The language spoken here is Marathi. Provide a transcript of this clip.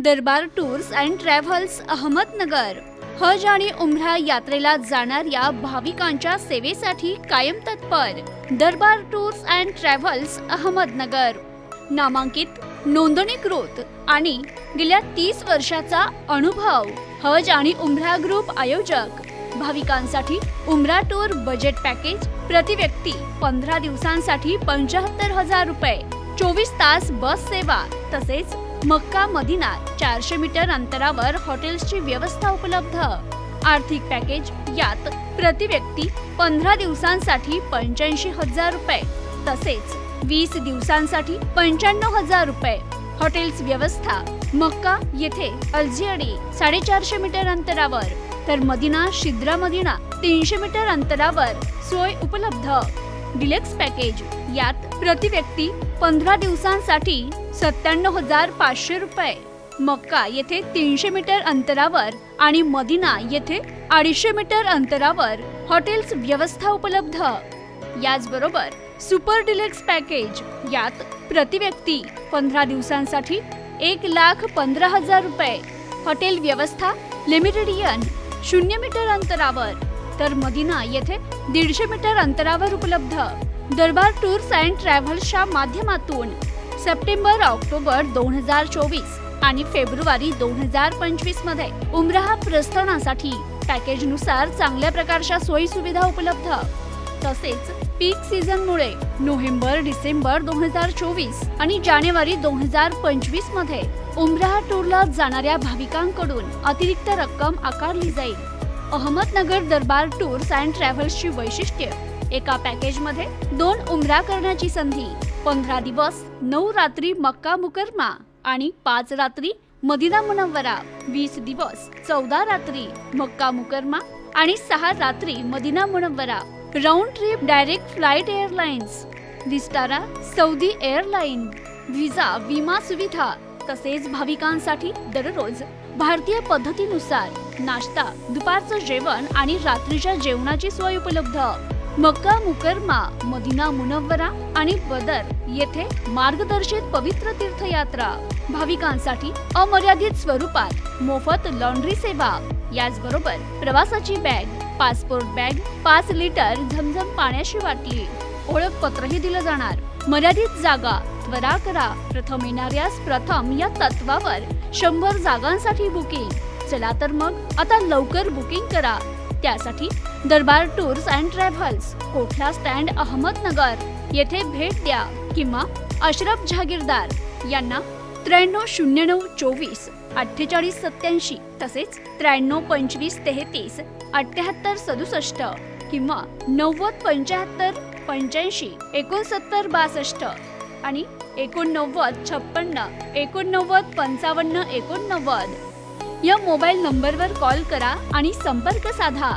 Darbar tours and travels Ahmednagar हज आणि उम्रा यात्रेला जाणाऱ्या भाविकांच्या सेवेसाठी कायम तत्पर। Darbar tours and travels Ahmednagar नामांकित, नोंदणीकृत आणि गेल्या 30 वर्षाचा अनुभव हज आणि उम्रा ग्रुप आयोजक। भाविकांसाठी उम्रा टूर बजेट पॅकेज प्रति व्यक्ती 15 दिवसांसाठी 75,000 रुपये, 24 तास बस सेवा तसेच मक्का मदिना 400 मीटर अंतरावर हॉटेल्सची व्यवस्था उपलब्ध। आर्थिक पॅकेज यात प्रति व्यक्ती 15 दिवसांसाठी 85,000 रुपये तसेच 20 दिवसांसाठी 95,000 रुपये। हॉटेल्स व्यवस्था मक्का येथे अल्जियडी 450 मीटर अंतरावर तर मदिना शिद्रा मदिना 300 मीटर अंतरावर सोय उपलब्ध। डिलक्स पॅकेज यात प्रति व्यक्ती 15 दिवसांसाठी 97,500 रुपये, मक्का येथे 300 मीटर अंतरावर आणि मदिना येथे 250 मीटर अंतरावर हॉटेल्स व्यवस्था उपलब्ध। याचबरोबर सुपर डिलक्स पॅकेज यात प्रति व्यक्ती 15 दिवसांसाठी 1,15,000 रुपये, हॉटेल व्यवस्था लिमिटेडियन 0 मीटर अंतरावर तर मदिना येथे 150 मीटर अंतरावर उपलब्ध। दरबार टूर्स अँड ट्रॅव्हल्सच्या माध्यमातून सप्टेंबर ऑक्टोबर 2024 आणि फेब्रुवारी 2025 मध्ये उम्रा प्रस्थानासाठी पॅकेजनुसार चांगल्या प्रकारच्या सोयी सुविधा उपलब्ध। तसेच पीक सीझनमुळे नोव्हेंबर डिसेंबर 2024 आणि जानेवारी 2025 मध्ये उम्रा टूरला जाणाऱ्या भाविकांकडून अतिरिक्त रक्कम आकारली जाईल। अहमदनगर दरबार टूर्स अँड ट्रॅव्हल्सची वैशिष्ट्ये: एका पॅकेज मध्ये 2 उम्रा करण्याची संधी, 15 दिवस 9 रात्री मक्का मुकरमा आणि 5 रात्री मदिना मुनव्वरा, 20 दिवस 14 रात्री मक्का मुकरमा आणि 6 रात्री मदिना मुनव्वरा। Round trip direct flight airlines, Vistara Saudi airline, visa विमा सुविधा तसेच भाविकांसाठी दररोज भारतीय पद्धतीनुसार नाश्ता, दुपारचं जेवण आणि रात्रीच्या जेवणाची सोय उपलब्ध। मक्का मुकरमा, मदिना मुनव्वरा आणि बदर येथे मार्गदर्शित पवित्र तीर्थयात्रा। भाविकांसाठी अमर्यादित स्वरूपात मोफत लॉन्ड्री सेवा। याचबरोबर प्रवासाची बॅग, पासपोर्ट बॅग, 5 लिटर झमझम पाण्याची बाटली, ओळखपत्रही दिलं जाणार। मर्यादित जागा, त्वरा करा, प्रथम येणाऱ्यास प्रथम या तत्वावर 100 जागांसाठी बुकिंग। चला तर मग आता लवकर बुकिंग करा। त्यासाठी Darbar tours and travels, Kothla stand Ahmednagar येथे भेट द्या किंवा अशरफ जहागीरदार यांना 9309 24 48 87 तसेच 93 25 33 78 67 किंवा 90 75 85 69 62 आणि 89 56 89 55 89 या मोबाईल नंबरवर कॉल करा आणि संपर्क साधा।